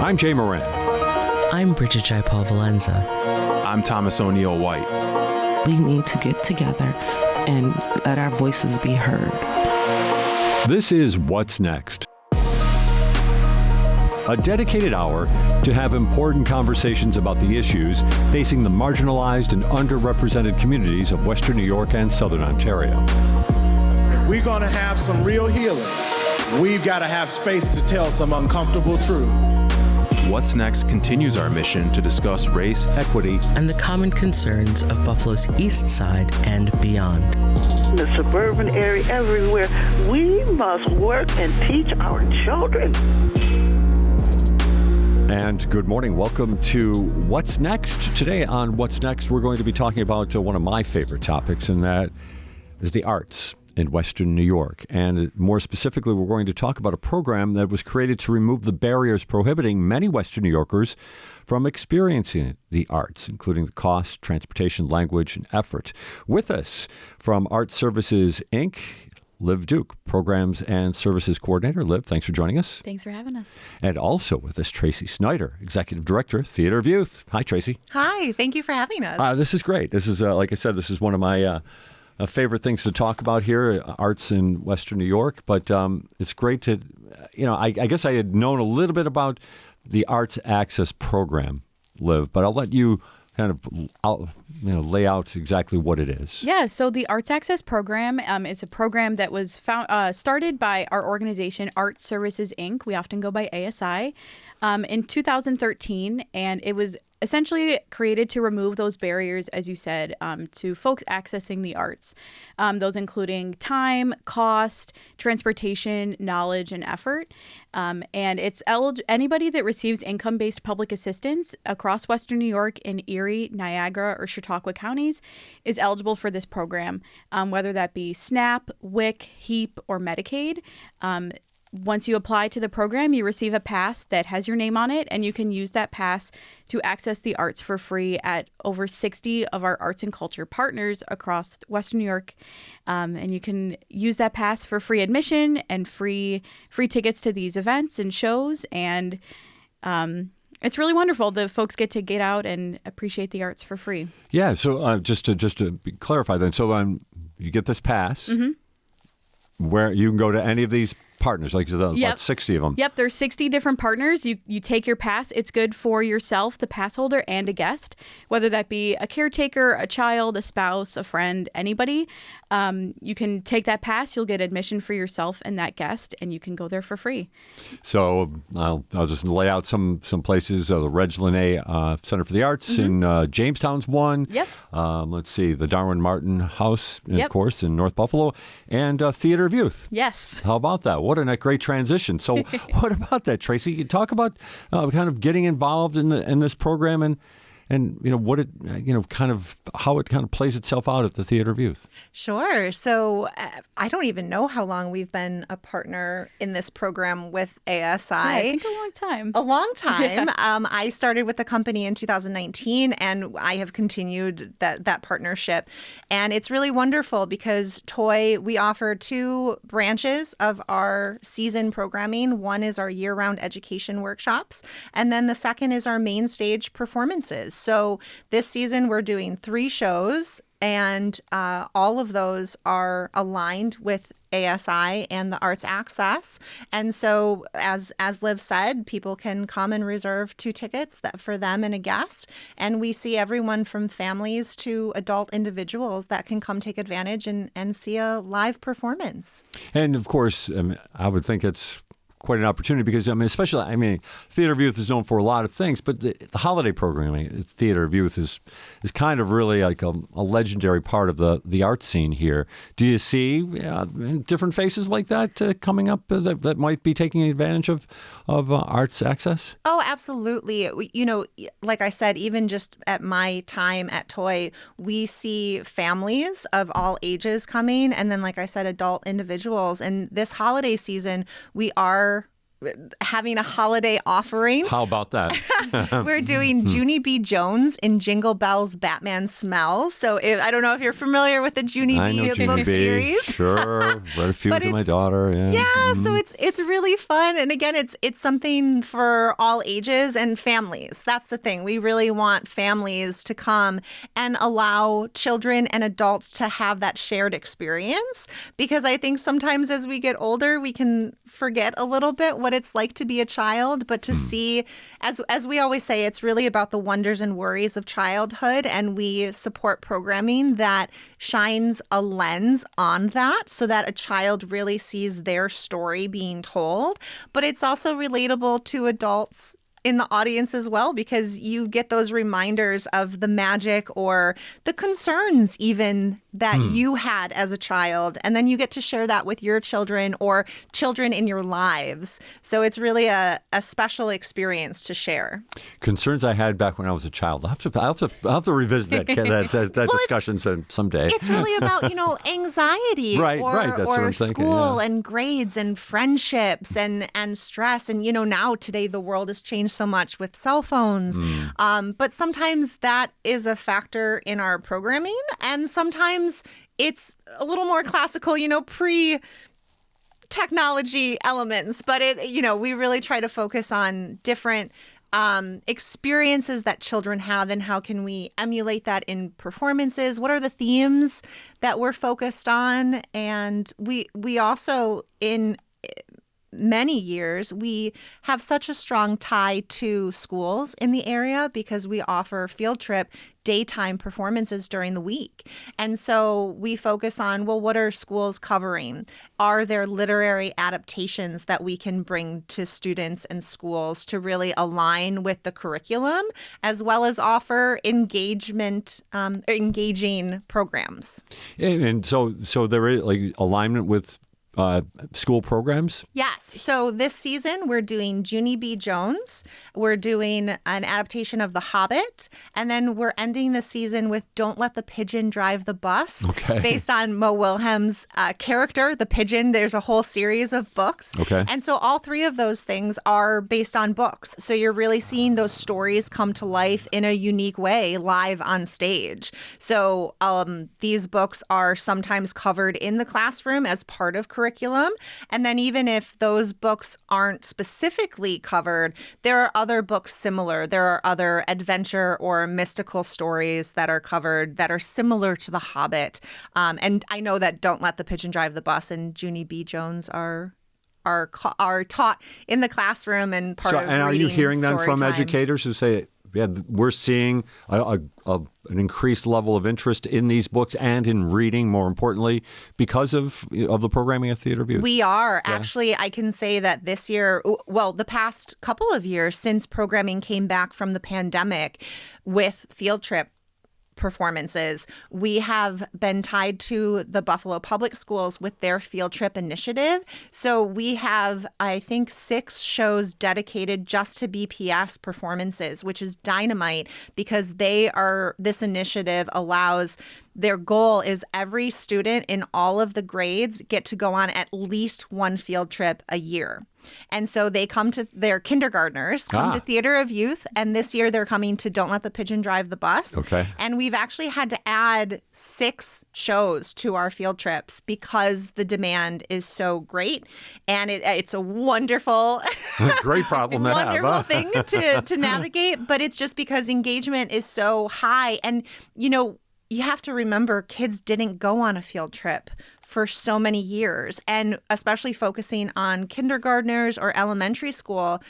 I'm Jay Moran. I'm Bridget Jaipal Valenza. I'm Thomas O'Neill White. We need to get together and let our voices be heard. This is What's Next, a dedicated hour to have important conversations about the issues facing the marginalized and underrepresented communities of Western New York and Southern Ontario. If we're going to have some real healing, we've got to have space to tell some uncomfortable truth. What's Next continues our mission to discuss race, Equity, and the common concerns of Buffalo's East Side and beyond. The suburban area, everywhere, we must work and teach our children. and good morning. Welcome to What's Next. Today on What's Next, we're going to be talking about one of my favorite topics, and that is the arts in Western New York. And more specifically, we're going to talk about a program that was created to remove the barriers prohibiting many Western New Yorkers from experiencing the arts, including the cost, transportation, language, and effort. With us from Art Services, Inc., Liv Duke, Programs and Services Coordinator. Liv, thanks for joining us. Thanks for having us. And also with us, Tracy Synder, Executive Director, Theater of Youth. Hi, Tracy. Hi, thank you for having us. This is great. This is, like I said, this is one of my favorite things to talk about here, arts in Western New York. But it's great to, I guess I had known a little bit about the Arts Access Program, Liv, but I'll let you kind of lay out exactly what it is. Yeah, so the Arts Access Program is a program that was started by our organization, Art Services, Inc. We often go by ASI, in 2013, and it was essentially created to remove those barriers, as you said, to folks accessing the arts. Those including time, cost, transportation, knowledge, and effort. And it's anybody that receives income-based public assistance across Western New York in Erie, Niagara, or Chautauqua counties is eligible for this program, whether that be SNAP, WIC, HEAP, or Medicaid. Once you apply to the program, you receive a pass that has your name on it, and you can use that pass to access the arts for free at over 60 of our arts and culture partners across Western New York. And you can use that pass for free admission and free tickets to these events and shows. And it's really wonderful. The folks get to get out and appreciate the arts for free. Yeah. So just to clarify then, so you get this pass where you can go to any of these partners, like about 60 of them. Yep, there's 60 different partners. You take your pass. It's good for yourself, the pass holder, and a guest, whether that be a caretaker, a child, a spouse, a friend, anybody. You can take that pass. You'll get admission for yourself and that guest, and you can go there for free. So I'll just lay out some places. The Reg Linné Center for the Arts in Jamestown's one. Yep. Let's see, the Darwin Martin House, of course, in North Buffalo, and Theater of Youth. Yes. How about that? What a great transition. So what about that, Tracy? You talk about kind of getting involved in this program and what it, kind of how it kind of plays itself out at the Theater of Youth. Sure. So I don't even know how long we've been a partner in this program with ASI. Yeah, I think a long time. A long time. Yeah. I started with the company in 2019, and I have continued that partnership. And it's really wonderful because we offer two branches of our season programming. One is our year-round education workshops, and then the second is our main stage performances. So this season we're doing 3 shows, and all of those are aligned with ASI and the Arts Access. And so as Liv said, people can come and reserve 2 tickets for them and a guest. And we see everyone from families to adult individuals that can come take advantage and see a live performance. And of course, I would think it's quite an opportunity because, especially, Theater of Youth is known for a lot of things, but the holiday programming, Theater of Youth is kind of really like a legendary part of the art scene here. Do you see different faces like that coming up that might be taking advantage of Arts Access? Oh, absolutely. Like I said, even just at my time at Toy, we see families of all ages coming, and then, like I said, adult individuals. And this holiday season, we are having a holiday offering. How about that? We're doing Junie B. Jones in Jingle Bells Batman Smells. So I don't know if you're familiar with the Junie I know B Junie book B. series. Sure. Read a few to my daughter. Yeah. Yeah, so it's really fun. And again, it's something for all ages and families. That's the thing. We really want families to come and allow children and adults to have that shared experience, because I think sometimes as we get older, we can forget a little bit what it's like to be a child, but to see, as we always say, it's really about the wonders and worries of childhood, and we support programming that shines a lens on that so that a child really sees their story being told, but it's also relatable to adults in the audience as well, because you get those reminders of the magic or the concerns even that you had as a child. And then you get to share that with your children or children in your lives. So it's really a special experience to share. Concerns I had back when I was a child. I'll have to revisit that discussion someday. It's really about, anxiety right. That's what I'm thinking. School and grades and friendships and stress. And, now today the world has changed so much with cell phones. But sometimes that is a factor in our programming. And sometimes it's a little more classical, pre-technology elements. But, we really try to focus on different experiences that children have and how can we emulate that in performances. What are the themes that we're focused on? And we also, in many years, we have such a strong tie to schools in the area because we offer field trip daytime performances during the week. And so we focus on, what are schools covering? Are there literary adaptations that we can bring to students and schools to really align with the curriculum, as well as offer engaging programs? And so there is alignment with school programs? Yes. So this season, we're doing Junie B. Jones. We're doing an adaptation of The Hobbit. And then we're ending the season with Don't Let the Pigeon Drive the Bus, based on Mo Wilhelm's character, the pigeon. There's a whole series of books. Okay. And so all three of those things are based on books. So you're really seeing those stories come to life in a unique way, live on stage. So these books are sometimes covered in the classroom as part of curriculum. And then even if those books aren't specifically covered, there are other books similar. There are other adventure or mystical stories that are covered that are similar to The Hobbit. And I know that Don't Let the Pigeon Drive the Bus and Junie B. Jones are taught in the classroom and part of reading. And are you hearing that from time. educators who say, yeah, we're seeing an increased level of interest in these books and in reading, more importantly, because of the programming at Theater of Youth? We are. Yeah. Actually, I can say that this year, the past couple of years since programming came back from the pandemic with field trip performances, we have been tied to the Buffalo Public Schools with their field trip initiative. So we have, I think, 6 shows dedicated just to BPS performances, which is dynamite because this initiative allows, their goal is every student in all of the grades get to go on at least one field trip a year. And so they come to their kindergartners, to Theater of Youth, and this year they're coming to Don't Let the Pigeon Drive the Bus. Okay. And we've actually had to add 6 shows to our field trips because the demand is so great. And it's a wonderful, great problem to have. Wonderful thing to navigate. But it's just because engagement is so high. And, you have to remember kids didn't go on a field trip for so many years, and especially focusing on kindergartners or elementary school,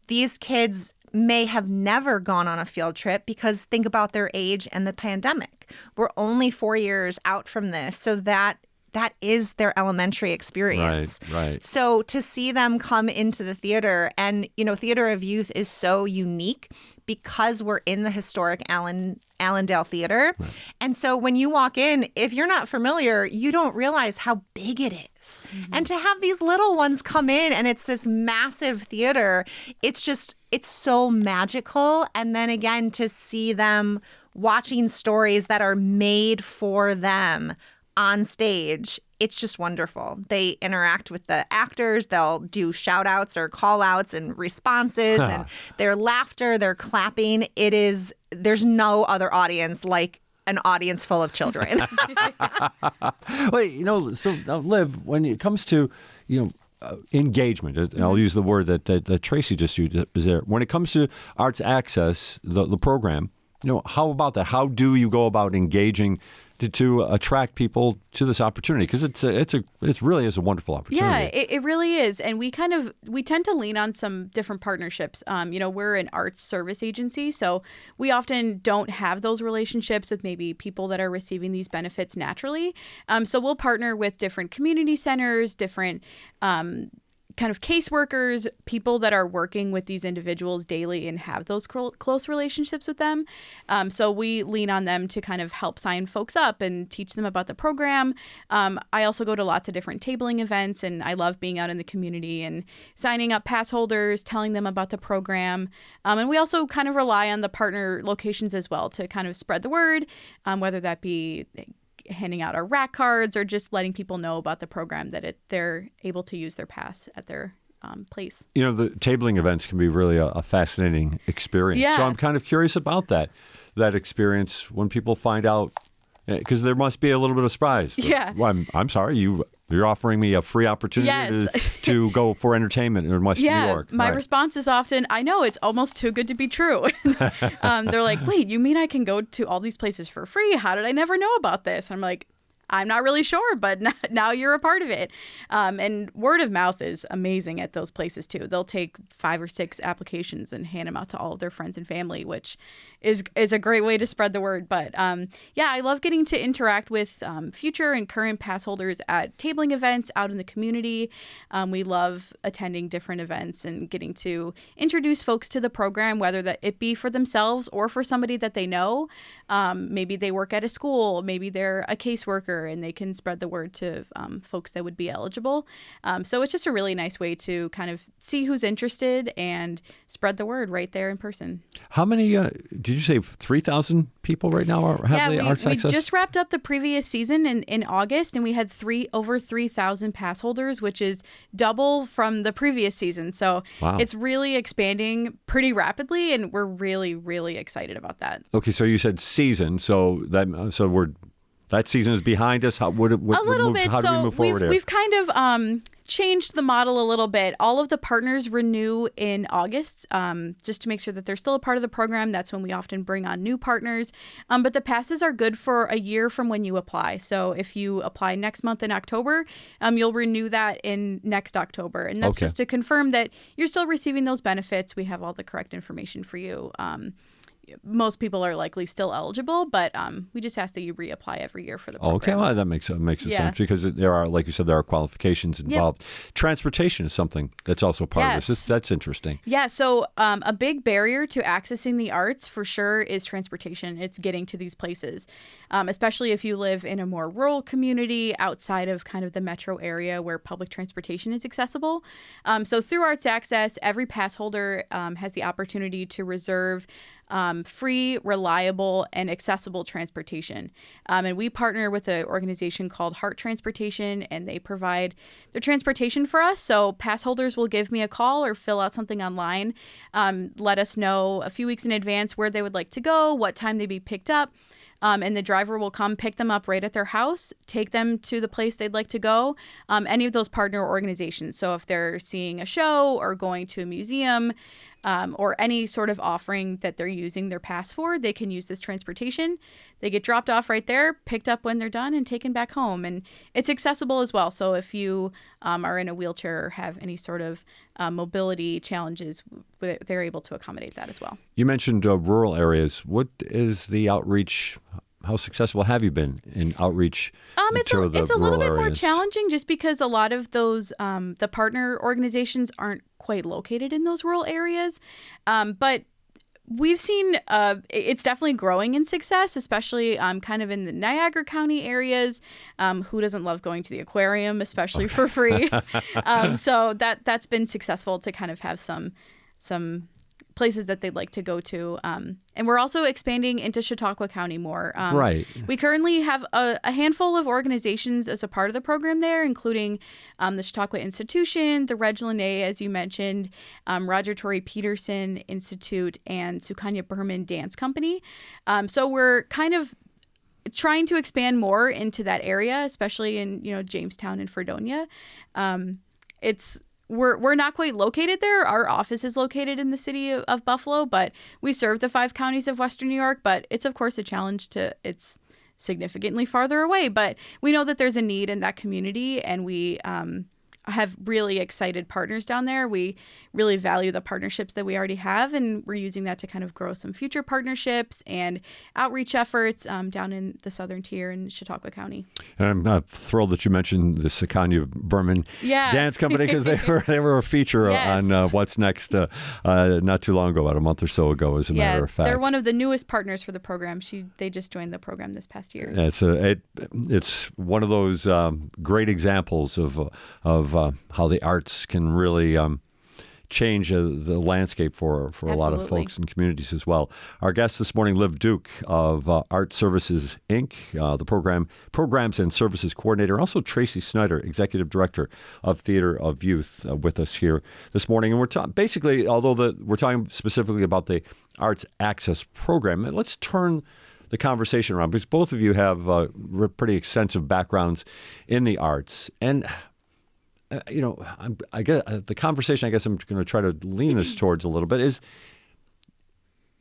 these kids may have never gone on a field trip because think about their age and the pandemic. We're only 4 years out from this, so that is their elementary experience. Right. So to see them come into the theater, and Theater of Youth is so unique because we're in the historic Allendale Theater. Right. And so when you walk in, if you're not familiar, you don't realize how big it is. Mm-hmm. And to have these little ones come in and it's this massive theater, it's so magical. And then again, to see them watching stories that are made for them on stage, it's just wonderful. They interact with the actors. They'll do shout outs or call outs and responses and their laughter, their clapping. There's no other audience like an audience full of children. Wait, so Liv, when it comes to, engagement, I'll use the word that Tracy just used, is there. When it comes to Arts Access, the program, how about that? How do you go about engaging to attract people to this opportunity? Because it really is a wonderful opportunity. Yeah, it really is. And we tend to lean on some different partnerships. We're an arts service agency, so we often don't have those relationships with maybe people that are receiving these benefits naturally. So we'll partner with different community centers, different kind of caseworkers, people that are working with these individuals daily and have those close relationships with them. So we lean on them to kind of help sign folks up and teach them about the program. I also go to lots of different tabling events, and I love being out in the community and signing up pass holders, telling them about the program. And we also kind of rely on the partner locations as well to kind of spread the word, whether that be handing out our rack cards or just letting people know about the program, that they're able to use their pass at their place. The tabling events can be really a fascinating experience. Yeah. So I'm kind of curious about that experience when people find out, because there must be a little bit of surprise. Yeah. Well, I'm sorry, you're offering me a free opportunity Yes. to go for entertainment in Western New York. My Right. response is often, I know, it's almost too good to be true. They're like, wait, you mean I can go to all these places for free? How did I never know about this? I'm like, I'm not really sure, but now you're a part of it. And word of mouth is amazing at those places too. They'll take 5 or 6 applications and hand them out to all of their friends and family, which is a great way to spread the word. But I love getting to interact with future and current pass holders at tabling events out in the community. We love attending different events and getting to introduce folks to the program, whether that it be for themselves or for somebody that they know. Maybe they work at a school, maybe they're a caseworker, and they can spread the word to folks that would be eligible. So it's just a really nice way to kind of see who's interested and spread the word right there in person. How many, did you say 3,000 people right now have the Arts Access? We just wrapped up the previous season in August, and we had over 3,000 pass holders, which is double from the previous season. So Wow. It's really expanding pretty rapidly, and we're really, really excited about that. Okay, so you said season, that season is behind us. How do we move forward here? We've kind of changed the model a little bit. All of the partners renew in August, just to make sure that they're still a part of the program. That's when we often bring on new partners. But the passes are good for a year from when you apply. So if you apply next month in October, you'll renew that in next October. And that's just to confirm that you're still receiving those benefits. We have all the correct information for you. Most people are likely still eligible, but we just ask that you reapply every year for the program. Okay, well, that makes sense because there are, like you said, there are qualifications involved. Yep. Transportation is something that's also part of this. That's interesting. Yeah, so a big barrier to accessing the arts for sure is transportation. It's getting to these places, especially if you live in a more rural community outside of kind of the metro area where public transportation is accessible. So through Arts Access, every pass holder has the opportunity to reserve free, reliable, and accessible transportation. And we partner with an organization called Heart Transportation, and they provide the transportation for us. So pass holders will give me a call or fill out something online, let us know a few weeks in advance where they would like to go, what time they'd be picked up. And the driver will come pick them up right at their house, take them to the place they'd like to go, any of those partner organizations. So if they're seeing a show or going to a museum or any sort of offering that they're using their pass for, they can use this transportation. They get dropped off right there, picked up when they're done, and taken back home. And it's accessible as well. So if you are in a wheelchair or have any sort of mobility challenges, they're able to accommodate that as well. You mentioned rural areas. What is the outreach? How successful have you been in outreach? It's a little bit more challenging just because a lot of those, the partner organizations aren't quite located in those rural areas. But we've seen it's definitely growing in success, especially kind of in the Niagara County areas. Who doesn't love going to the aquarium, especially for free? So that's been successful to kind of have some places that they'd like to go to. And we're also expanding into Chautauqua County more. Right. We currently have a handful of organizations as a part of the program there, including the Chautauqua Institution, the Reginald A., as you mentioned, Roger Torrey Peterson Institute, and Sukanya Berman Dance Company. So we're kind of trying to expand more into that area, especially in Jamestown and Fredonia. We're not quite located there. Our office is located in the city of Buffalo, but we serve the 5 counties of Western New York. But it's, of course, a challenge it's significantly farther away. But we know that there's a need in that community, and we have really excited partners down there. We really value the partnerships that we already have, and we're using that to kind of grow some future partnerships and outreach efforts down in the southern tier in Chautauqua County. And I'm thrilled that you mentioned the Sukanya Berman Dance Company, because they were a feature on What's Next not too long ago, about a month or so ago, as a matter of fact. They're one of the newest partners for the program. They just joined the program this past year. It's one of those great examples of how the arts can really change the landscape for a lot of folks and communities as well. Our guest this morning, Liv Duke of Art Services, Inc., the Programs and Services Coordinator, and also Tracy Synder, Executive Director of Theater of Youth, with us here this morning. And we're basically, although we're talking specifically about the Arts Access Program, let's turn the conversation around, because both of you have pretty extensive backgrounds in the arts. And I guess the conversation, I guess I'm going to try to lean this towards a little bit,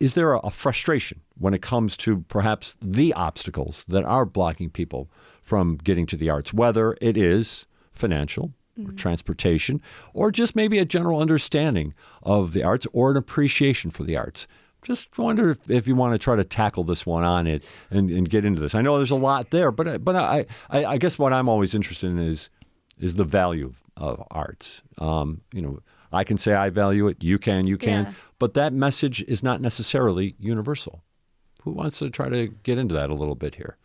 is there a frustration when it comes to perhaps the obstacles that are blocking people from getting to the arts, whether it is financial or transportation, or just maybe a general understanding of the arts or an appreciation for the arts? Just wonder if you want to try to tackle this one on it and get into this. I know there's a lot there, but I guess what I'm always interested in is the value of arts. I can say I value it, you can, but that message is not necessarily universal. Who wants to try to get into that a little bit here?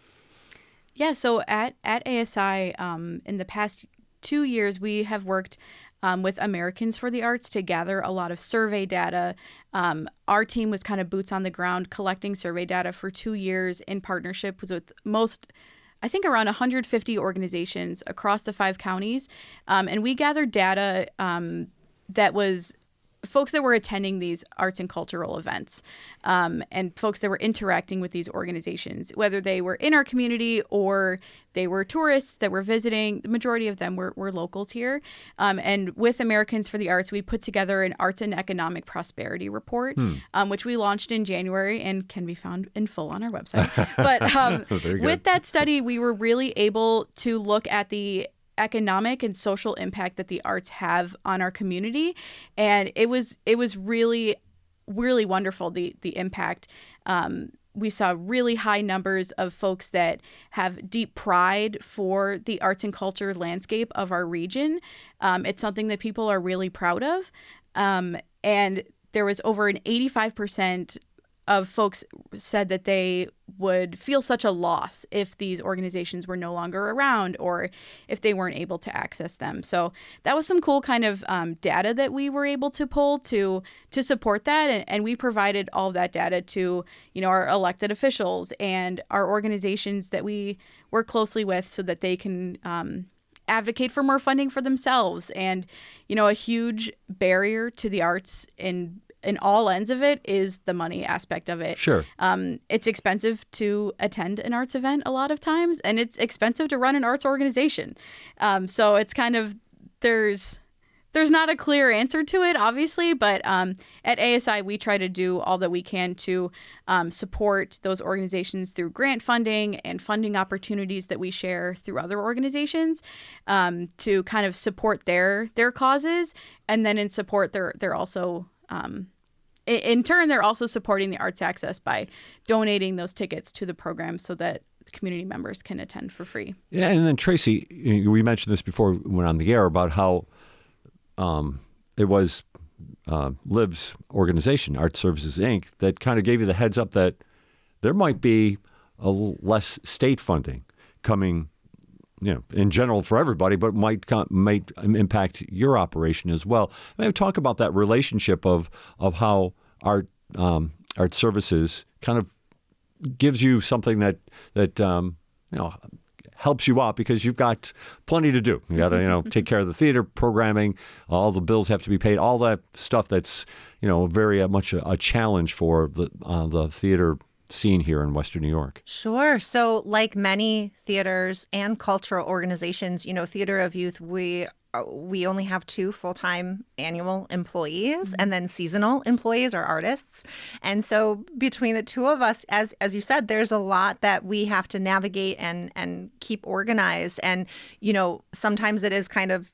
Yeah, so at ASI, in the past 2 years, we have worked with Americans for the Arts to gather a lot of survey data. Our team was kind of boots on the ground collecting survey data for 2 years in partnership with I think around 150 organizations across the 5 counties. And we gathered data that was folks that were attending these arts and cultural events, and folks that were interacting with these organizations, whether they were in our community or they were tourists that were visiting. The majority of them were locals here. And with Americans for the Arts, we put together an Arts and Economic Prosperity Report, which we launched in January and can be found in full on our website. But with that study, we were really able to look at the economic and social impact that the arts have on our community, and it was really, really wonderful, the impact. We saw really high numbers of folks that have deep pride for the arts and culture landscape of our region. It's something that people are really proud of, and there was over an 85% of folks said that they would feel such a loss if these organizations were no longer around or if they weren't able to access them. So that was some cool kind of data that we were able to pull to support that. And we provided all of that data to, our elected officials and our organizations that we work closely with so that they can advocate for more funding for themselves. And, a huge barrier to the arts in all ends of it is the money aspect of it. Sure. It's expensive to attend an arts event a lot of times, and it's expensive to run an arts organization. So it's kind of, there's not a clear answer to it, obviously, but at ASI, we try to do all that we can to support those organizations through grant funding and funding opportunities that we share through other organizations to kind of support their causes. And then in support, they're also in turn, they're also supporting the arts access by donating those tickets to the program so that community members can attend for free. Yeah, and then Tracy, we mentioned this before we went on the air about how it was Liv's organization, Art Services, Inc., that kind of gave you the heads up that there might be a less state funding coming, in general for everybody, but might impact your operation as well. Maybe talk about that relationship of how art services kind of gives you something that helps you out because you've got plenty to do. You got to take care of the theater programming. All the bills have to be paid. All that stuff that's very much a challenge for the theater scene here in Western New York. Sure. So like many theaters and cultural organizations, Theater of Youth, we only have 2 full-time annual employees and then seasonal employees or artists. And so between the 2 of us, as you said, there's a lot that we have to navigate and keep organized. And, sometimes it is kind of,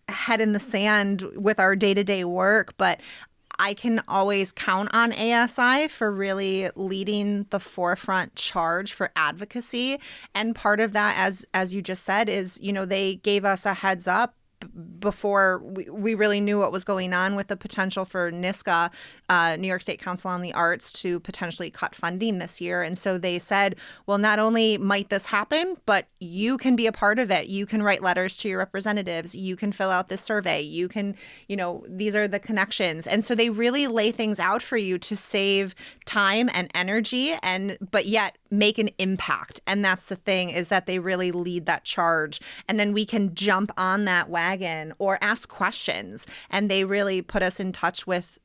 head in the sand with our day-to-day work, but I can always count on ASI for really leading the forefront charge for advocacy. And part of that, as you just said, is, they gave us a heads up before we really knew what was going on with the potential for NYSCA, New York State Council on the Arts, to potentially cut funding this year. And so they said, well, not only might this happen, but you can be a part of it. You can write letters to your representatives. You can fill out this survey. You can, these are the connections. And so they really lay things out for you to save time and energy, but yet make an impact. And that's the thing, is that they really lead that charge. And then we can jump on that wagon or ask questions. And they really put us in touch with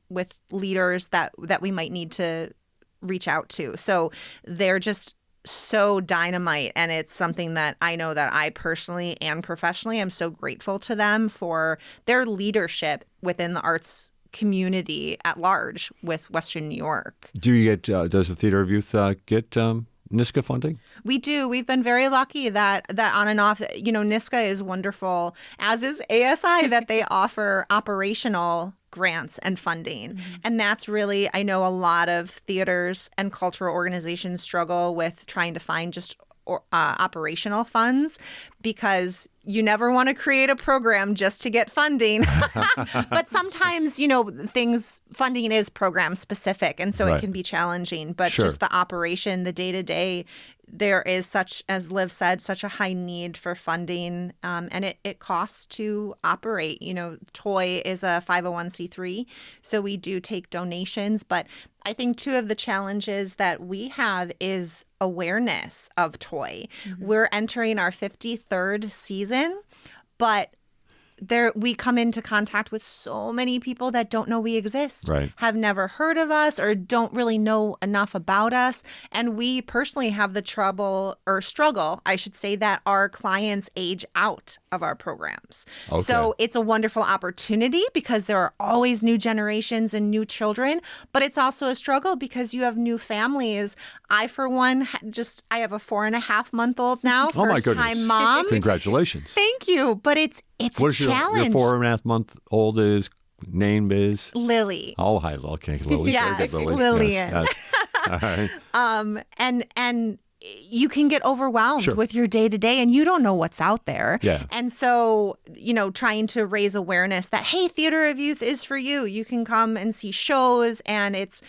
leaders that we might need to reach out to. So they're just so dynamite. And it's something that I know that I personally and professionally am so grateful to them for their leadership within the arts community at large with Western New York. Do you get, does the Theater of Youth get NYSCA funding? We do. We've been very lucky that on and off, NYSCA is wonderful, as is ASI, that they offer operational grants and funding. Mm-hmm. And that's really, I know a lot of theaters and cultural organizations struggle with trying to find just operational funds, because you never want to create a program just to get funding. But sometimes, funding is program specific. And so It can be challenging. But just the operation, the day-to-day, there is such, as Liv said, such a high need for funding. And it costs to operate. TOY is a 501c3. So we do take donations. But I think 2 of the challenges that we have is awareness of TOY. Mm-hmm. We're entering our 53rd season, but we come into contact with so many people that don't know we exist, have never heard of us, or don't really know enough about us. And we personally have the struggle, I should say, that our clients age out of our programs. Okay. So it's a wonderful opportunity because there are always new generations and new children, but it's also a struggle because you have new families. I, for one, I have a 4.5-month-old now, first-time mom. Congratulations. Thank you. But it's a challenge. Your 4.5-month-old name is? Lily. Oh, hi. Okay, Lily. Yes, Lily. Lillian. Yes. All right. And you can get overwhelmed with your day-to-day, and you don't know what's out there. Yeah. And so, trying to raise awareness that, hey, Theater of Youth is for you. You can come and see shows, and it's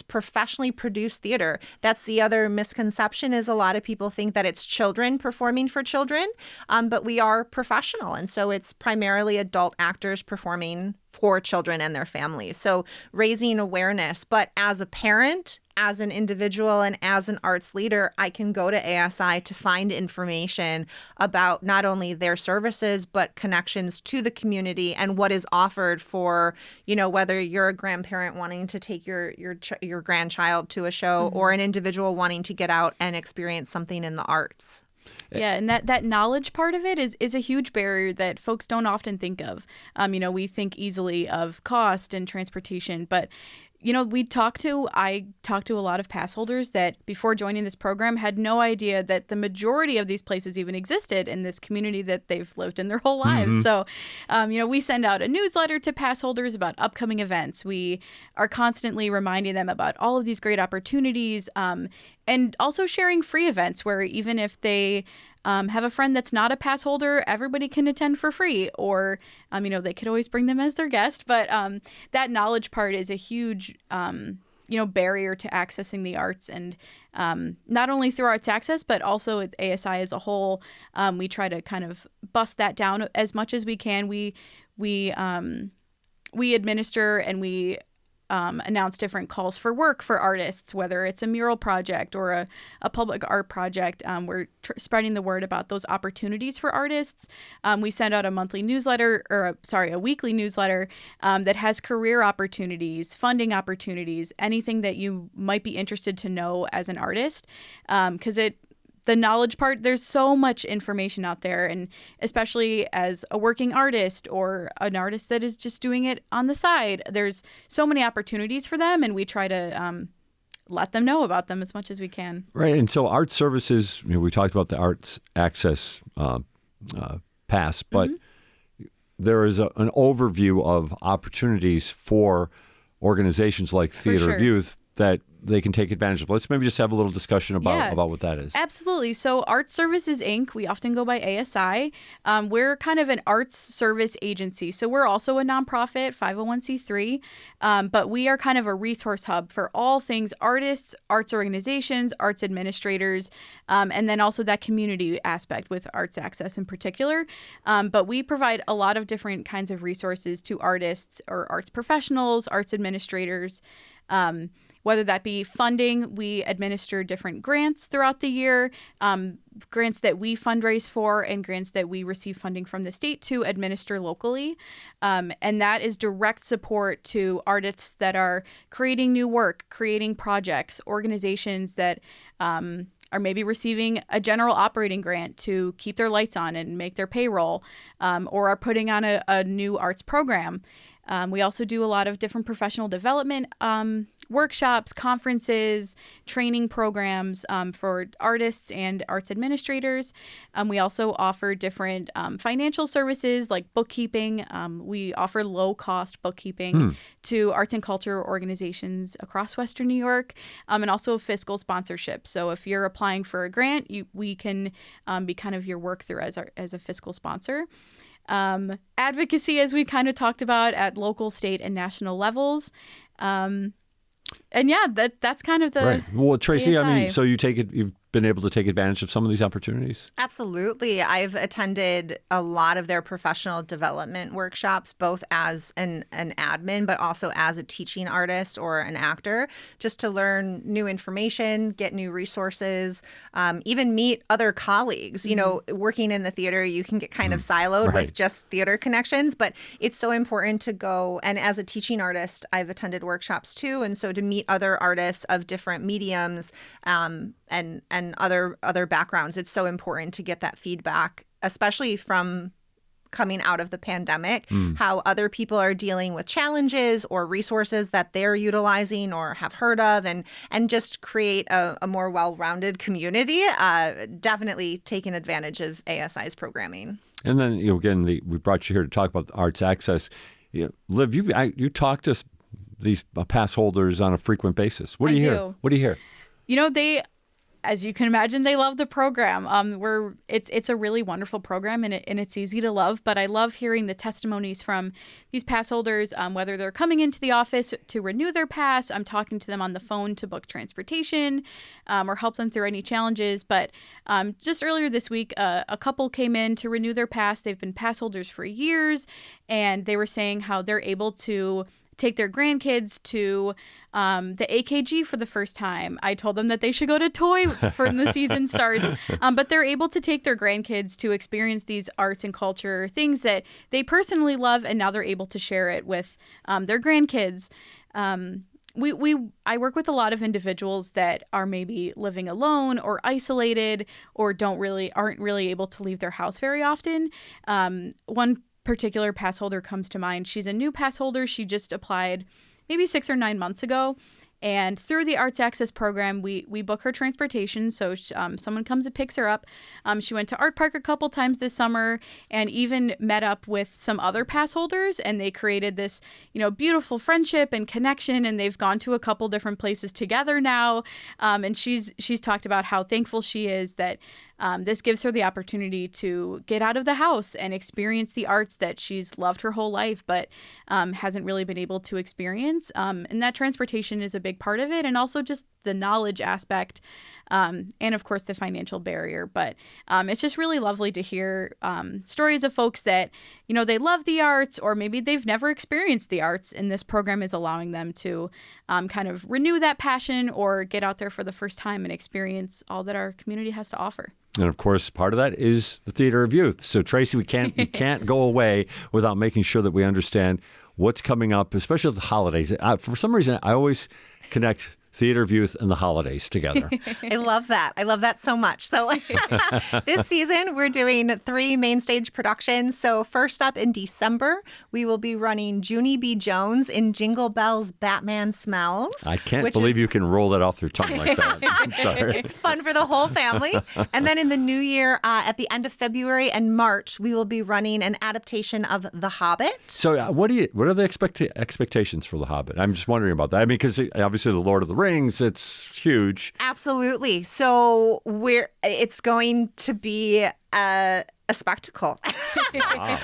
professionally produced theater. That's the other misconception, is a lot of people think that it's children performing for children, but we are professional. And so it's primarily adult actors performing for children and their families. So raising awareness. But as a parent, as an individual, and as an arts leader, I can go to ASI to find information about not only their services, but connections to the community and what is offered for, whether you're a grandparent wanting to take your grandchild to a show, or an individual wanting to get out and experience something in the arts. Yeah, and that knowledge part of it is a huge barrier that folks don't often think of. We think easily of cost and transportation, but I talked to a lot of pass holders that before joining this program had no idea that the majority of these places even existed in this community that they've lived in their whole lives. Mm-hmm. So, we send out a newsletter to pass holders about upcoming events. We are constantly reminding them about all of these great opportunities, and also sharing free events where even if they have a friend that's not a pass holder, everybody can attend for free, or, they could always bring them as their guest. But that knowledge part is a huge, barrier to accessing the arts, and not only through Arts Access, but also at ASI as a whole. We try to kind of bust that down as much as we can. We administer and we announce different calls for work for artists, whether it's a mural project or a public art project. We're spreading the word about those opportunities for artists. We send out a monthly newsletter, a weekly newsletter that has career opportunities, funding opportunities, anything that you might be interested to know as an artist, because the knowledge part, there's so much information out there, and especially as a working artist or an artist that is just doing it on the side, there's so many opportunities for them, and we try to let them know about them as much as we can. Right, and so art services, we talked about the Arts Access Pass, but there is an overview of opportunities for organizations like Theater of Youth that they can take advantage of. Let's maybe just have a little discussion about what that is. Absolutely. So Art Services, Inc., we often go by ASI. We're kind of an arts service agency. So we're also a nonprofit, 501c3, but we are kind of a resource hub for all things artists, arts organizations, arts administrators, and then also that community aspect with Arts Access in particular. But we provide a lot of different kinds of resources to artists or arts professionals, arts administrators, whether that be funding. We administer different grants throughout the year, grants that we fundraise for and grants that we receive funding from the state to administer locally. And that is direct support to artists that are creating new work, creating projects, organizations that are maybe receiving a general operating grant to keep their lights on and make their payroll, or are putting on a new arts program. We also do a lot of different professional development workshops, conferences, training programs for artists and arts administrators. We also offer different financial services like bookkeeping. We offer low-cost bookkeeping to arts and culture organizations across Western New York, and also fiscal sponsorship. So if you're applying for a grant, we can be kind of your work through as a fiscal sponsor. Advocacy, as we kind of talked about, at local, state, and national levels. And yeah, that's kind of the right. Well, Tracy, ASI. I mean, so you've been able to take advantage of some of these opportunities? Absolutely. I've attended a lot of their professional development workshops, both as an admin, but also as a teaching artist or an actor, just to learn new information, get new resources, even meet other colleagues. You know, working in the theater, you can get kind of siloed with just theater connections, but it's so important to go. And as a teaching artist, I've attended workshops too. And so to meet other artists of different mediums, and other backgrounds, it's so important to get that feedback, especially from coming out of the pandemic, how other people are dealing with challenges or resources that they're utilizing or have heard of, and just create a more well-rounded community. Definitely taking advantage of ASI's programming. And then, again, we brought you here to talk about Arts Access. Liv, you talk to these pass holders on a frequent basis. What do you hear? What do you hear? They, as you can imagine, they love the program. It's a really wonderful program, and it's easy to love. But I love hearing the testimonies from these pass holders, whether they're coming into the office to renew their pass, I'm talking to them on the phone to book transportation, or help them through any challenges. But just earlier this week, a couple came in to renew their pass. They've been pass holders for years, and they were saying how they're able to take their grandkids to the AKG for the first time. I told them that they should go to Toy when the season starts, but they're able to take their grandkids to experience these arts and culture things that they personally love, and now they're able to share it with their grandkids. I work with a lot of individuals that are maybe living alone or isolated, or aren't really able to leave their house very often. One particular pass holder comes to mind. She's a new pass holder. She just applied maybe 6 or 9 months ago. And through the Arts Access program, we book her transportation. So someone comes and picks her up. She went to Art Park a couple times this summer, and even met up with some other pass holders. And they created this, beautiful friendship and connection. And they've gone to a couple different places together now. And she's talked about how thankful she is that this gives her the opportunity to get out of the house and experience the arts that she's loved her whole life, but hasn't really been able to experience. And that transportation is a big part of it. And also just the knowledge aspect. and of course the financial barrier. But it's just really lovely to hear stories of folks that, they love the arts, or maybe they've never experienced the arts, and this program is allowing them to kind of renew that passion or get out there for the first time and experience all that our community has to offer. And of course, part of that is the Theater of Youth. So Tracy, we can't go away without making sure that we understand what's coming up, especially the holidays. For some reason, I always connect Theater of Youth and the holidays together. I love that. I love that so much. So this season, we're doing 3 main stage productions. So first up in December, we will be running Junie B. Jones in Jingle Bells Batman Smells. I can't believe you can roll that off your tongue like that. I'm sorry. It's fun for the whole family. And then in the new year, at the end of February and March, we will be running an adaptation of The Hobbit. So what are the expectations for The Hobbit? I'm just wondering about that. I mean, because obviously the Lord of the Rings, it's huge. Absolutely. So it's going to be a spectacle. Wow.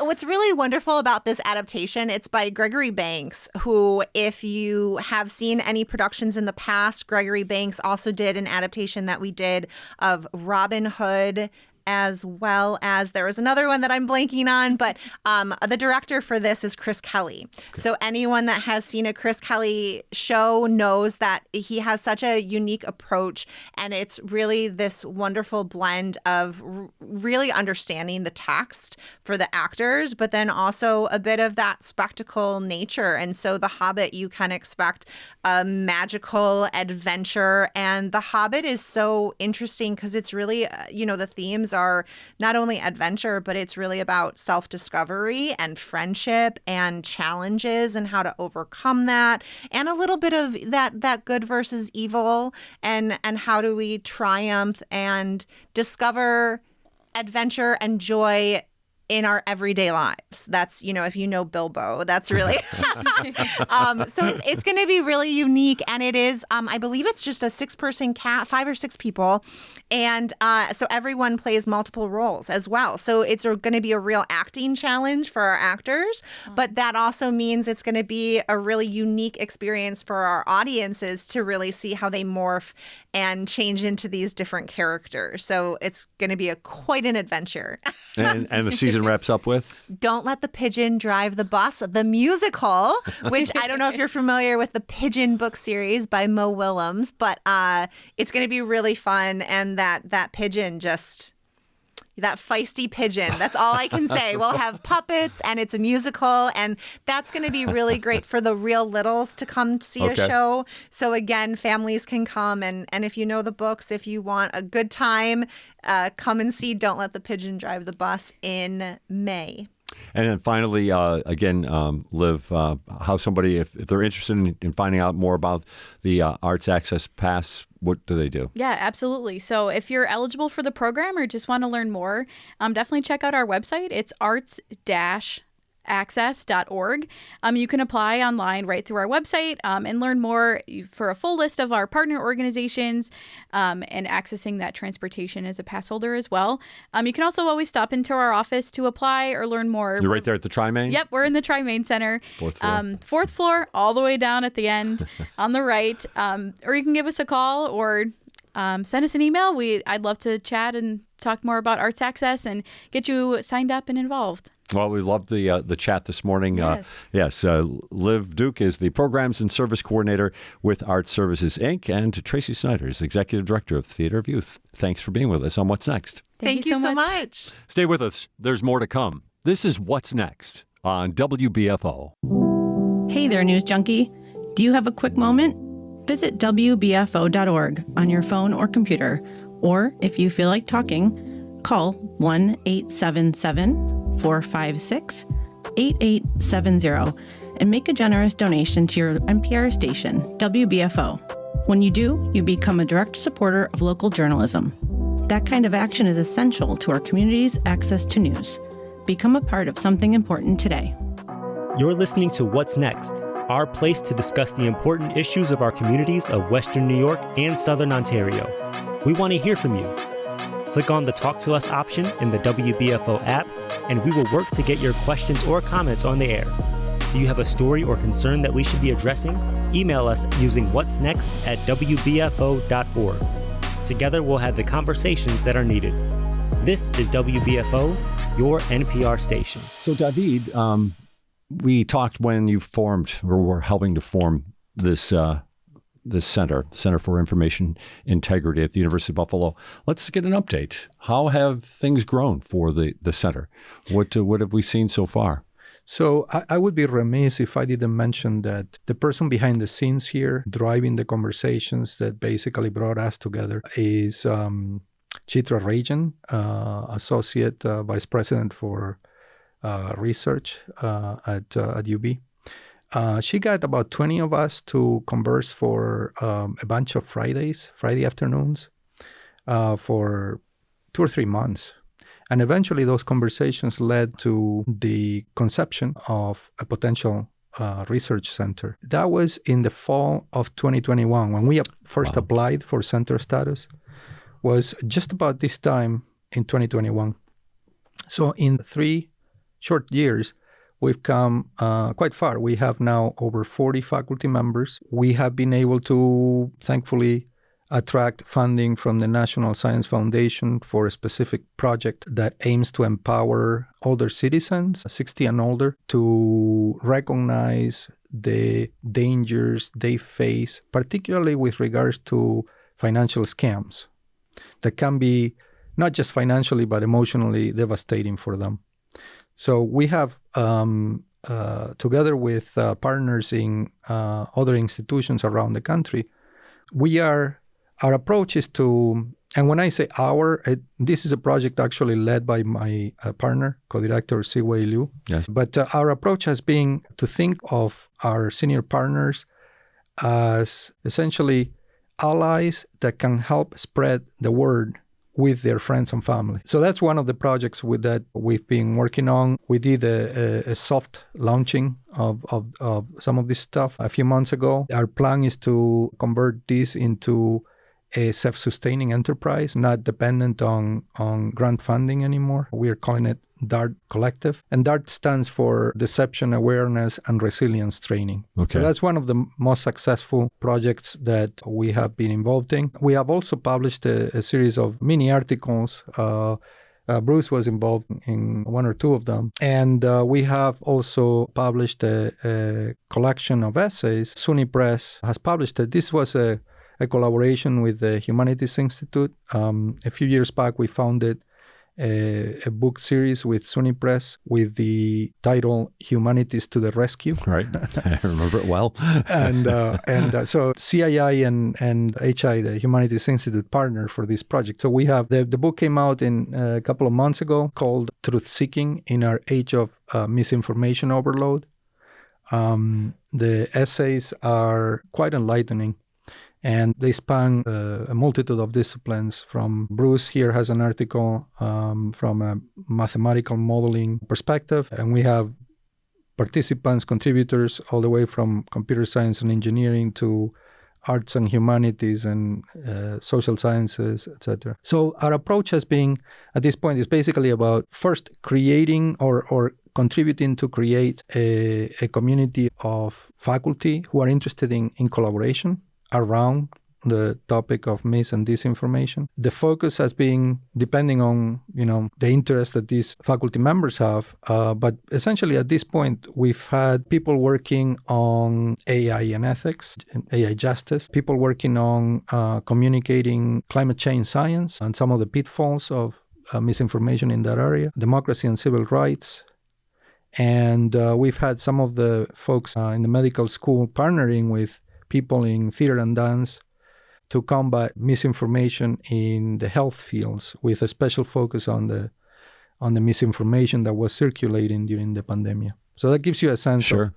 What's really wonderful about this adaptation, it's by Gregory Banks, who, if you have seen any productions in the past, Gregory Banks also did an adaptation that we did of Robin Hood, as well as there was another one that I'm blanking on, but the director for this is Chris Kelly. Okay. So anyone that has seen a Chris Kelly show knows that he has such a unique approach, and it's really this wonderful blend of really understanding the text for the actors, but then also a bit of that spectacle nature. And so The Hobbit, you can expect a magical adventure, and The Hobbit is so interesting because it's really, the themes are not only adventure, but it's really about self-discovery and friendship and challenges and how to overcome that, and a little bit of that good versus evil, and how do we triumph and discover adventure and joy in our everyday lives. That's, if you know Bilbo, that's really, so it's going to be really unique. And it is, I believe it's just a 6-person cast, 5 or 6 people. And so everyone plays multiple roles as well. So it's going to be a real acting challenge for our actors, but that also means it's going to be a really unique experience for our audiences to really see how they morph and change into these different characters. So it's going to be quite an adventure. And the season wraps up with Don't Let the Pigeon Drive the Bus, the musical, which I don't know if you're familiar with the Pigeon book series by Mo Willems, but it's going to be really fun. And that pigeon that feisty pigeon. That's all I can say. We'll have puppets, and it's a musical, and that's going to be really great for the real littles to come see a show. So again, families can come, and if you know the books, if you want a good time, come and see Don't Let the Pigeon Drive the Bus in May. And then finally, again, Liv, how somebody, if they're interested in finding out more about the Arts Access Pass, what do they do? Yeah, absolutely. So if you're eligible for the program or just want to learn more, definitely check out our website. It's arts-access.org. You can apply online right through our website and learn more for a full list of our partner organizations and accessing that transportation as a pass holder as well. You can also always stop into our office to apply or learn more. You're right there at the Tri-Main? Yep, we're in the Tri-Main Center. 4th floor. 4th floor, all the way down at the end on the right. Or you can give us a call or send us an email. I'd love to chat and talk more about Arts Access and get you signed up and involved. Well, we loved the chat this morning. Yes. Liv Duke is the Programs and Service Coordinator with Arts Services, Inc., and Tracy Synder is Executive Director of Theater of Youth. Thanks for being with us on What's Next. Thank you so much. Stay with us. There's more to come. This is What's Next on WBFO. Hey there, News Junkie. Do you have a quick moment? Visit WBFO.org on your phone or computer, or if you feel like talking, call 1-877-456-8870 and make a generous donation to your NPR station, WBFO. When you do, you become a direct supporter of local journalism. That kind of action is essential to our community's access to news. Become a part of something important today. You're listening to What's Next, our place to discuss the important issues of our communities of Western New York and Southern Ontario. We want to hear from you. Click on the Talk to Us option in the WBFO app, and we will work to get your questions or comments on the air. Do you have a story or concern that we should be addressing? Email us using what'snext@wbfo.org. Together we'll have the conversations that are needed. This is WBFO, your NPR station. So, David, we talked when you formed, or were helping to form this Center for Information Integrity at the University of Buffalo. Let's get an update. How have things grown for the center? What have we seen so far? So I would be remiss if I didn't mention that the person behind the scenes here, driving the conversations that basically brought us together, is Chitra Rajan, Associate Vice President for Research at UB. She got about 20 of us to converse for a bunch of Friday afternoons, for 2 or 3 months. And eventually those conversations led to the conception of a potential research center. That was in the fall of 2021 when we first applied for center status, was just about this time in 2021. So in 3 short years, we've come quite far. We have now over 40 faculty members. We have been able to, thankfully, attract funding from the National Science Foundation for a specific project that aims to empower older citizens, 60 and older, to recognize the dangers they face, particularly with regards to financial scams that can be not just financially, but emotionally devastating for them. So we have, together with partners in other institutions around the country, our approach is to, and when I say this is a project actually led by my partner, co-director Siwei Liu. Yes. But our approach has been to think of our senior partners as essentially allies that can help spread the word with their friends and family. So that's one of the projects that we've been working on. We did a soft launching of some of this stuff a few months ago. Our plan is to convert this into a self-sustaining enterprise, not dependent on grant funding anymore. We're calling it DART Collective. And DART stands for Deception, Awareness, and Resilience Training. Okay. So that's one of the most successful projects that we have been involved in. We have also published a series of mini articles. Bruce was involved in 1 or 2 of them. And we have also published a collection of essays. SUNY Press has published it. This was a collaboration with the Humanities Institute. A few years back, we founded a book series with SUNY Press with the title Humanities to the Rescue. Right. I remember it well. and so CII and HI, the Humanities Institute, partner for this project. So we have, the book came out in a couple of months ago called Truth Seeking in Our Age of Misinformation Overload. The essays are quite enlightening. And they span a multitude of disciplines. From Bruce here has an article from a mathematical modeling perspective. And we have participants, contributors, all the way from computer science and engineering to arts and humanities and social sciences, etc. So our approach has been, at this point, is basically about first creating or contributing to create a community of faculty who are interested in collaboration around the topic of mis and disinformation. The focus has been depending on, the interest that these faculty members have. But essentially at this point, we've had people working on AI and ethics, AI justice, people working on communicating climate change science and some of the pitfalls of misinformation in that area, democracy and civil rights. And we've had some of the folks in the medical school partnering with people in theater and dance to combat misinformation in the health fields, with a special focus on the misinformation that was circulating during the pandemic. So that gives you a sense Sure.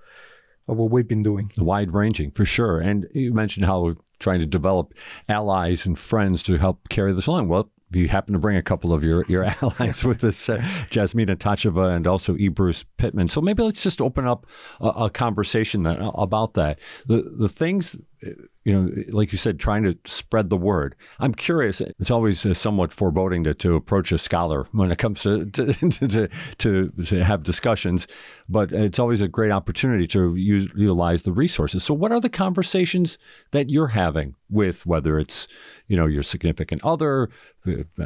of what we've been doing. Wide-ranging, for sure. And you mentioned how we're trying to develop allies and friends to help carry this along. Well, you happen to bring a couple of your allies with us, Jasmina Tacheva and also Bruce Pitman. So maybe let's just open up a conversation about that. The things like you said, trying to spread the word. I'm curious. It's always somewhat foreboding to approach a scholar when it comes to have discussions, but it's always a great opportunity to utilize the resources. So what are the conversations that you're having with, whether it's, your significant other,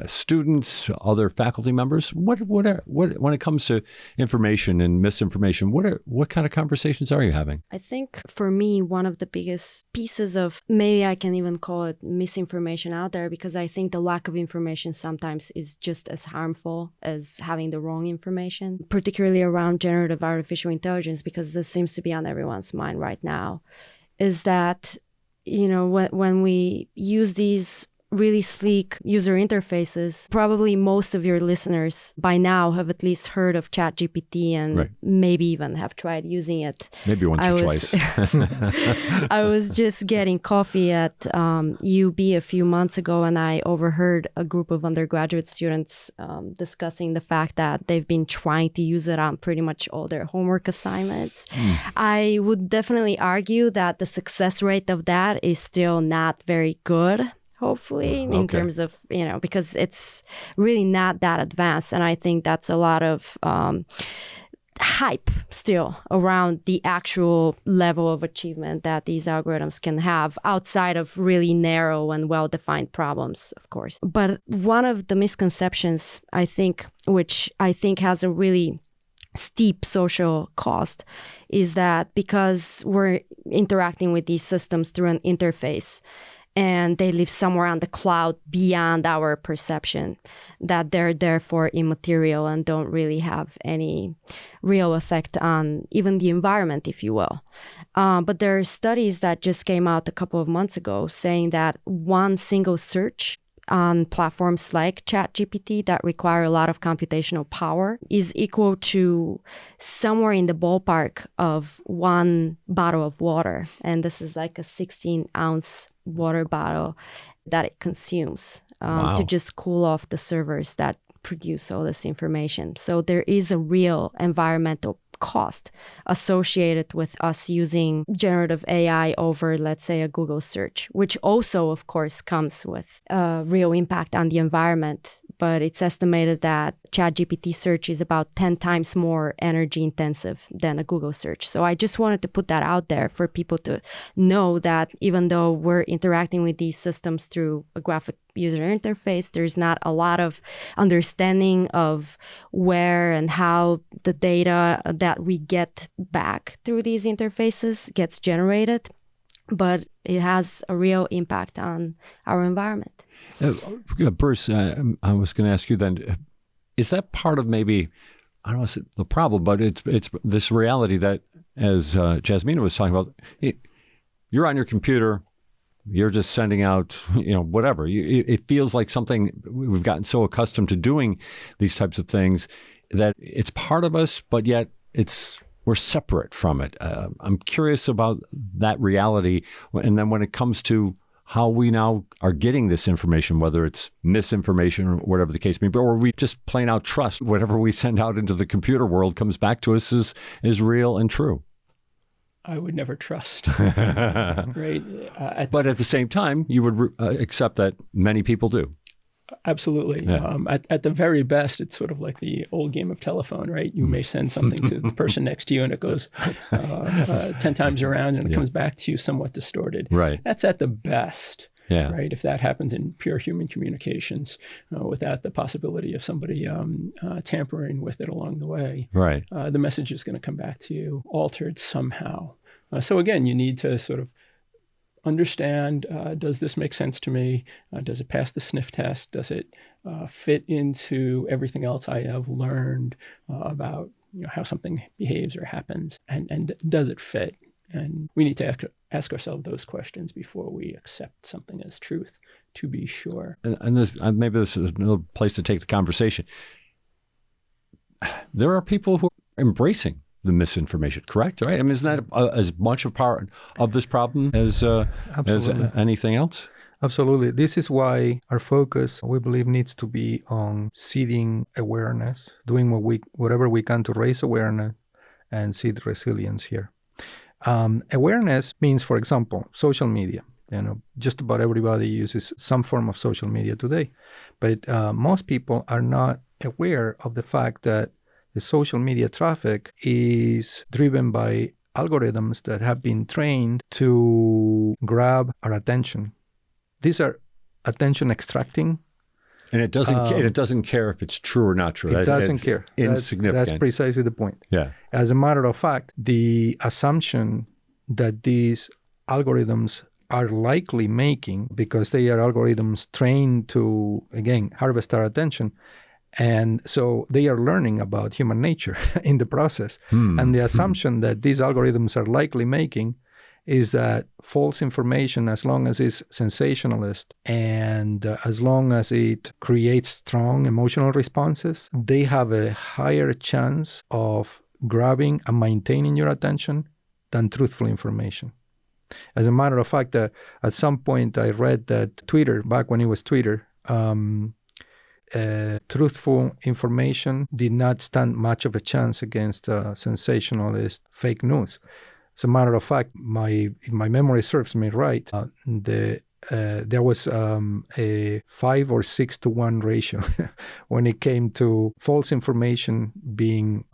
students, other faculty members? What when it comes to information and misinformation, what kind of conversations are you having? I think for me, one of the biggest pieces of, maybe I can even call it misinformation out there, because I think the lack of information sometimes is just as harmful as having the wrong information, particularly around generative artificial intelligence, because this seems to be on everyone's mind right now, is that, when we use these really sleek user interfaces, probably most of your listeners by now have at least heard of ChatGPT and maybe even have tried using it. Maybe once or twice. I was just getting coffee at UB a few months ago, and I overheard a group of undergraduate students discussing the fact that they've been trying to use it on pretty much all their homework assignments. I would definitely argue that the success rate of that is still not very good, hopefully, in terms of, because it's really not that advanced. And I think that's a lot of hype still around the actual level of achievement that these algorithms can have outside of really narrow and well-defined problems, of course. But one of the misconceptions, I think, which I think has a really steep social cost, is that because we're interacting with these systems through an interface, and they live somewhere on the cloud beyond our perception, that they're therefore immaterial and don't really have any real effect on even the environment, if you will. But there are studies that just came out a couple of months ago saying that one single search on platforms like ChatGPT that require a lot of computational power is equal to somewhere in the ballpark of one bottle of water. And this is like a 16-ounce water bottle that it consumes to just cool off the servers that produce all this information. So there is a real environmental cost associated with us using generative AI over, let's say, a Google search, which also, of course, comes with a real impact on the environment. But it's estimated that ChatGPT search is about 10 times more energy intensive than a Google search. So I just wanted to put that out there for people to know that even though we're interacting with these systems through a graphic user interface, there's not a lot of understanding of where and how the data that we get back through these interfaces gets generated, but it has a real impact on our environment. Bruce, I was going to ask you then, is that part of maybe, I don't want to say the problem, but it's this reality that, as Jasmina was talking about, you're on your computer, you're just sending out, whatever. It feels like something, we've gotten so accustomed to doing these types of things that it's part of us, but yet we're separate from it. I'm curious about that reality. And then when it comes to how we now are getting this information, whether it's misinformation or whatever the case may be, or we just plain out trust whatever we send out into the computer world comes back to us is real and true. I would never trust, right? But at the same time, you would accept that many people do. Absolutely. Yeah. At the very best, it's sort of like the old game of telephone, right? You may send something to the person next to you and it goes 10 times around and it comes back to you somewhat distorted. Right. That's at the best. Yeah. Right. If that happens in pure human communications, without the possibility of somebody tampering with it along the way, right, the message is going to come back to you altered somehow. So again, you need to sort of understand, does this make sense to me? Does it pass the sniff test? Does it fit into everything else I have learned about how something behaves or happens? And does it fit? And we need to ask ourselves those questions before we accept something as truth, to be sure. And maybe this is another place to take the conversation. There are people who are embracing the misinformation, correct? Right? I mean, isn't that as much a part of this problem as anything else? Absolutely. This is why our focus, we believe, needs to be on seeding awareness, doing whatever we can to raise awareness and seed resilience here. Awareness means, for example, social media. Just about everybody uses some form of social media today. But most people are not aware of the fact that the social media traffic is driven by algorithms that have been trained to grab our attention. These are attention extracting. And it doesn't care if it's true or not true. It doesn't care. Insignificant. That's precisely the point. Yeah. As a matter of fact, the assumption that these algorithms are likely making, because they are algorithms trained to, again, harvest our attention, and so they are learning about human nature in the process. And the assumption that these algorithms are likely making is that false information, as long as it's sensationalist and as long as it creates strong emotional responses, they have a higher chance of grabbing and maintaining your attention than truthful information. As a matter of fact, at some point I read that Twitter, back when it was Twitter, truthful information did not stand much of a chance against sensationalist fake news. As a matter of fact, if my memory serves me right, there was a 5 or 6 to 1 ratio when it came to false information being,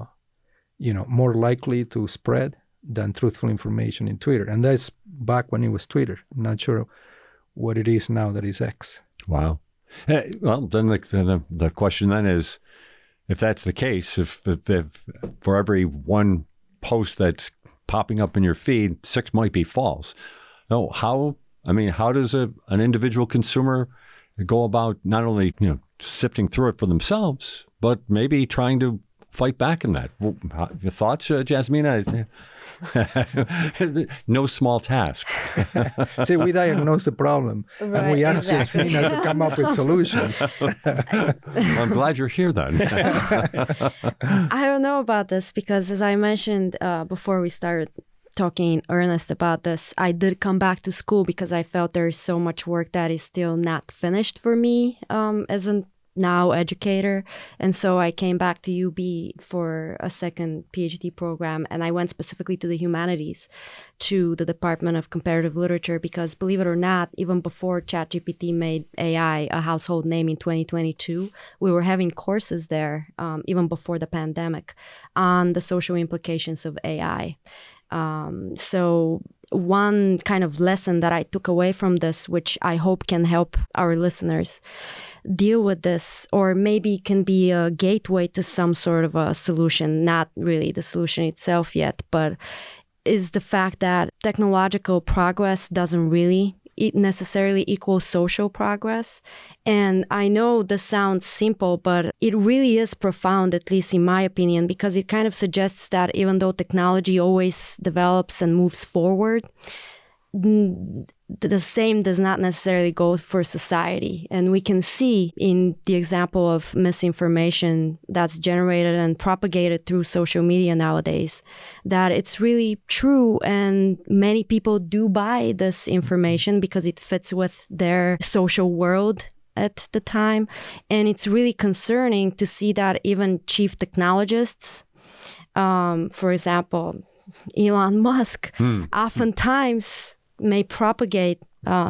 more likely to spread than truthful information in Twitter. And that's back when it was Twitter. I'm not sure what it is now that is X. Wow. Well, then the question then is, if that's the case, if for every one post that's popping up in your feed, 6 might be false. No, how does an individual consumer go about not only, sifting through it for themselves, but maybe trying to fight back in that? Your thoughts, Jasmina? No small task. See, we diagnose the problem, and we ask Jasmina to come up with solutions. Well, I'm glad you're here then. I don't know about this because, as I mentioned before we started talking in earnest about this, I did come back to school because I felt there's so much work that is still not finished for me as an now educator. And so I came back to UB for a second PhD program, and I went specifically to the humanities, to the Department of Comparative Literature, because believe it or not, even before ChatGPT made AI a household name in 2022, we were having courses there, even before the pandemic, on the social implications of AI. So one kind of lesson that I took away from this, which I hope can help our listeners deal with this, or maybe can be a gateway to some sort of a solution, not really the solution itself yet, but is the fact that technological progress doesn't really necessarily equal social progress. And I know this sounds simple, but it really is profound, at least in my opinion, because it kind of suggests that even though technology always develops and moves forward, the same does not necessarily go for society. And we can see in the example of misinformation that's generated and propagated through social media nowadays that it's really true, and many people do buy this information because it fits with their social world at the time. And it's really concerning to see that even chief technologists, for example, Elon Musk, oftentimes may propagate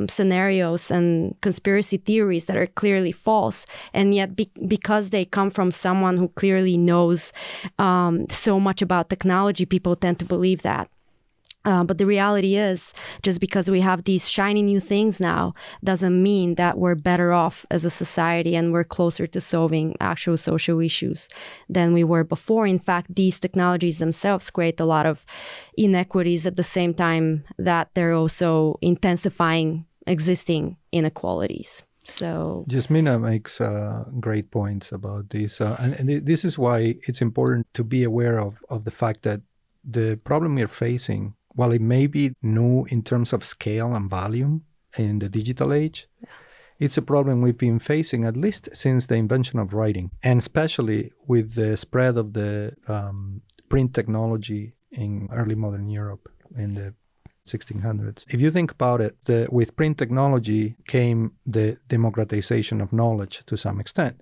scenarios and conspiracy theories that are clearly false, and yet because they come from someone who clearly knows so much about technology, people tend to believe that. But the reality is, just because we have these shiny new things now doesn't mean that we're better off as a society and we're closer to solving actual social issues than we were before. In fact, these technologies themselves create a lot of inequities at the same time that they're also intensifying existing inequalities. So Jasmina makes great points about this. And this is why it's important to be aware of the fact that the problem we're facing, while it may be new in terms of scale and volume in the digital age, it's a problem we've been facing at least since the invention of writing, and especially with the spread of the print technology in early modern Europe in the 1600s. If you think about it, with print technology came the democratization of knowledge to some extent.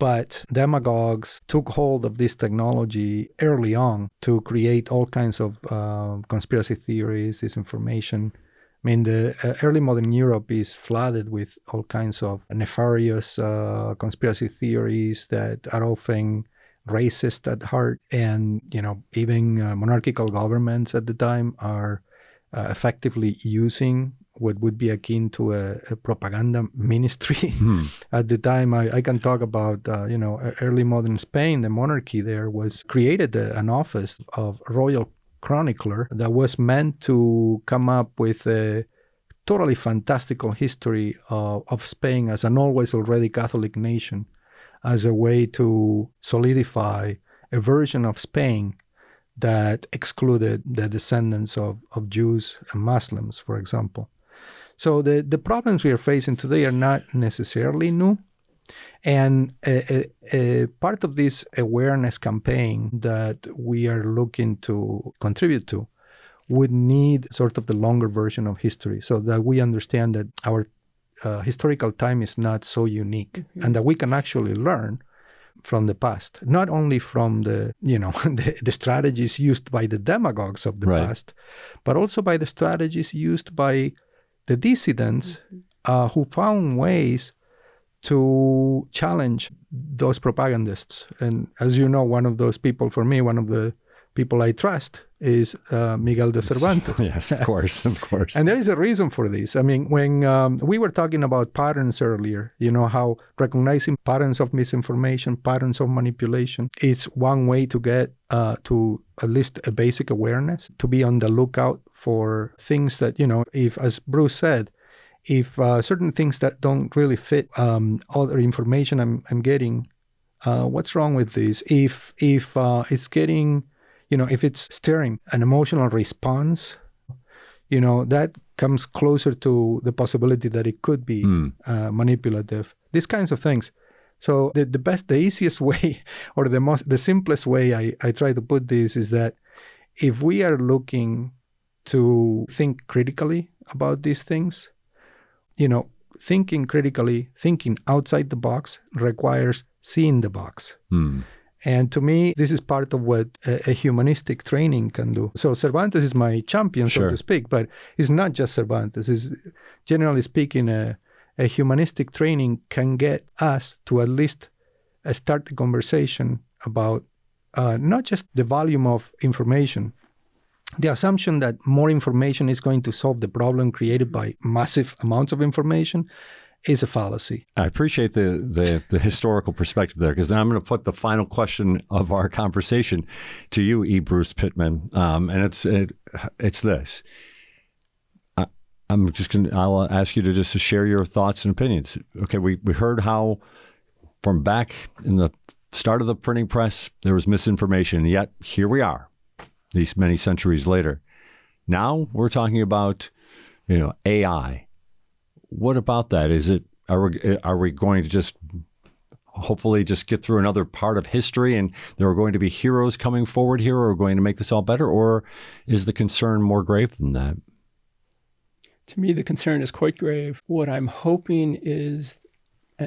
But demagogues took hold of this technology early on to create all kinds of conspiracy theories, disinformation. I mean, the early modern Europe is flooded with all kinds of nefarious conspiracy theories that are often racist at heart. And, even monarchical governments at the time are effectively using what would be akin to a propaganda ministry. At the time, I can talk about, early modern Spain. The monarchy there was created an office of royal chronicler that was meant to come up with a totally fantastical history of Spain as an always already Catholic nation, as a way to solidify a version of Spain that excluded the descendants of Jews and Muslims, for example. So the problems we are facing today are not necessarily new. And a part of this awareness campaign that we are looking to contribute to would need sort of the longer version of history, so that we understand that our historical time is not so unique, and that we can actually learn from the past, not only from the strategies used by the demagogues of the past, but also by the strategies used by the dissidents who found ways to challenge those propagandists. And as you know, one of those people, for me, one of the people I trust is Miguel de Cervantes. Yes, of course. And there is a reason for this. I mean, when we were talking about patterns earlier, how recognizing patterns of misinformation, patterns of manipulation is one way to get to at least a basic awareness, to be on the lookout for things that, if, as Bruce said, if certain things that don't really fit other information I'm getting, what's wrong with this? If it's getting, if it's stirring an emotional response, that comes closer to the possibility that it could be manipulative. These kinds of things. So the easiest way, or the simplest way I try to put this is that if we are looking to think critically about these things, thinking critically, thinking outside the box requires seeing the box. And to me, this is part of what a humanistic training can do. So Cervantes is my champion, so to speak, but it's not just Cervantes. It's, generally speaking, a humanistic training can get us to at least start the conversation about not just the volume of information. The assumption that more information is going to solve the problem created by massive amounts of information is a fallacy. I appreciate the historical perspective there, because then I'm going to put the final question of our conversation to you, E. Bruce Pitman, and it's this. I'll ask you to just share your thoughts and opinions. Okay, we heard how from back in the start of the printing press there was misinformation, and yet here we are, these many centuries later. Now we're talking about, AI. What about that? Are we going to just hopefully just get through another part of history and there are going to be heroes coming forward here who are going to make this all better? Or is the concern more grave than that? To me, the concern is quite grave. What I'm hoping is,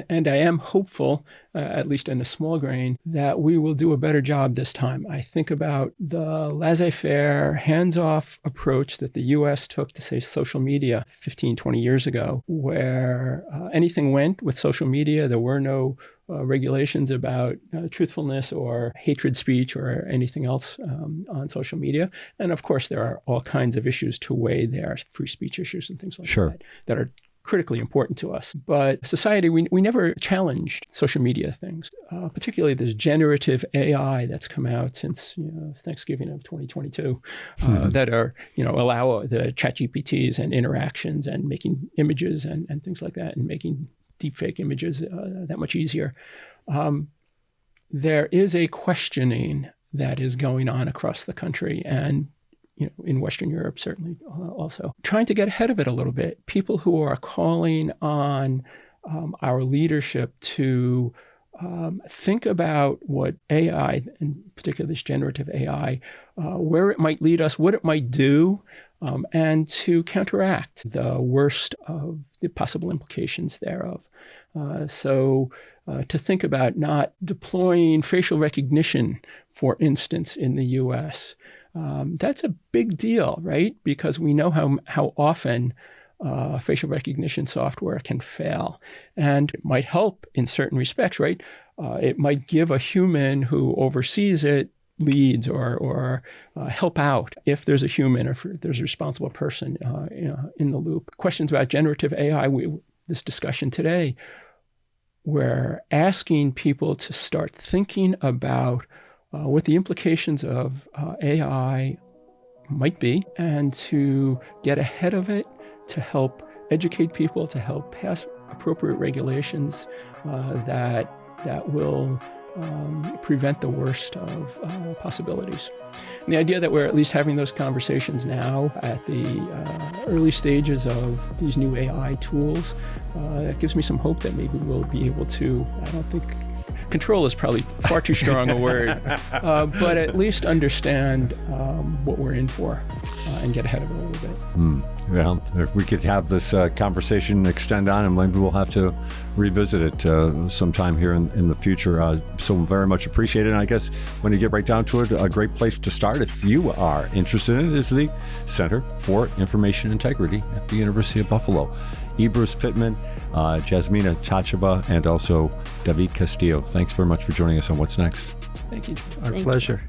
and I am hopeful, at least in a small grain, that we will do a better job this time. I think about the laissez-faire, hands-off approach that the U.S. took to, say, social media 15, 20 years ago, where anything went with social media. There were no regulations about truthfulness or hatred speech or anything else on social media. And of course, there are all kinds of issues to weigh there, free speech issues and things like that are critically important to us. But society, we never challenged social media things, particularly this generative AI that's come out since Thanksgiving of 2022, that are, allow the ChatGPTs and interactions and making images and things like that, and making deepfake images that much easier. There is a questioning that is going on across the country, and in Western Europe, certainly also. Trying to get ahead of it a little bit. People who are calling on our leadership to think about what AI, and particularly this generative AI, where it might lead us, what it might do, and to counteract the worst of the possible implications thereof. So to think about not deploying facial recognition, for instance, in the U.S., that's a big deal, right? Because we know how often facial recognition software can fail. And it might help in certain respects, right? It might give a human who oversees it leads or help out if there's a human or if there's a responsible person in the loop. Questions about generative AI, this discussion today, we're asking people to start thinking about what the implications of AI might be and to get ahead of it, to help educate people, to help pass appropriate regulations that will prevent the worst of possibilities. And the idea that we're at least having those conversations now at the early stages of these new AI tools, that gives me some hope that maybe we'll be able to, I don't think, control is probably far too strong a word, but at least understand what we're in for and get ahead of it a little bit. Well, if we could have this conversation extend on, and maybe we'll have to revisit it sometime here in the future. So very much appreciated. And I guess when you get right down to it, a great place to start, if you are interested in it, is the Center for Information Integrity at the University of Buffalo. Ibris Pitman, Jasmina Tacheva, and also David Castillo. Thanks very much for joining us on What's Next. Thank you. Our pleasure.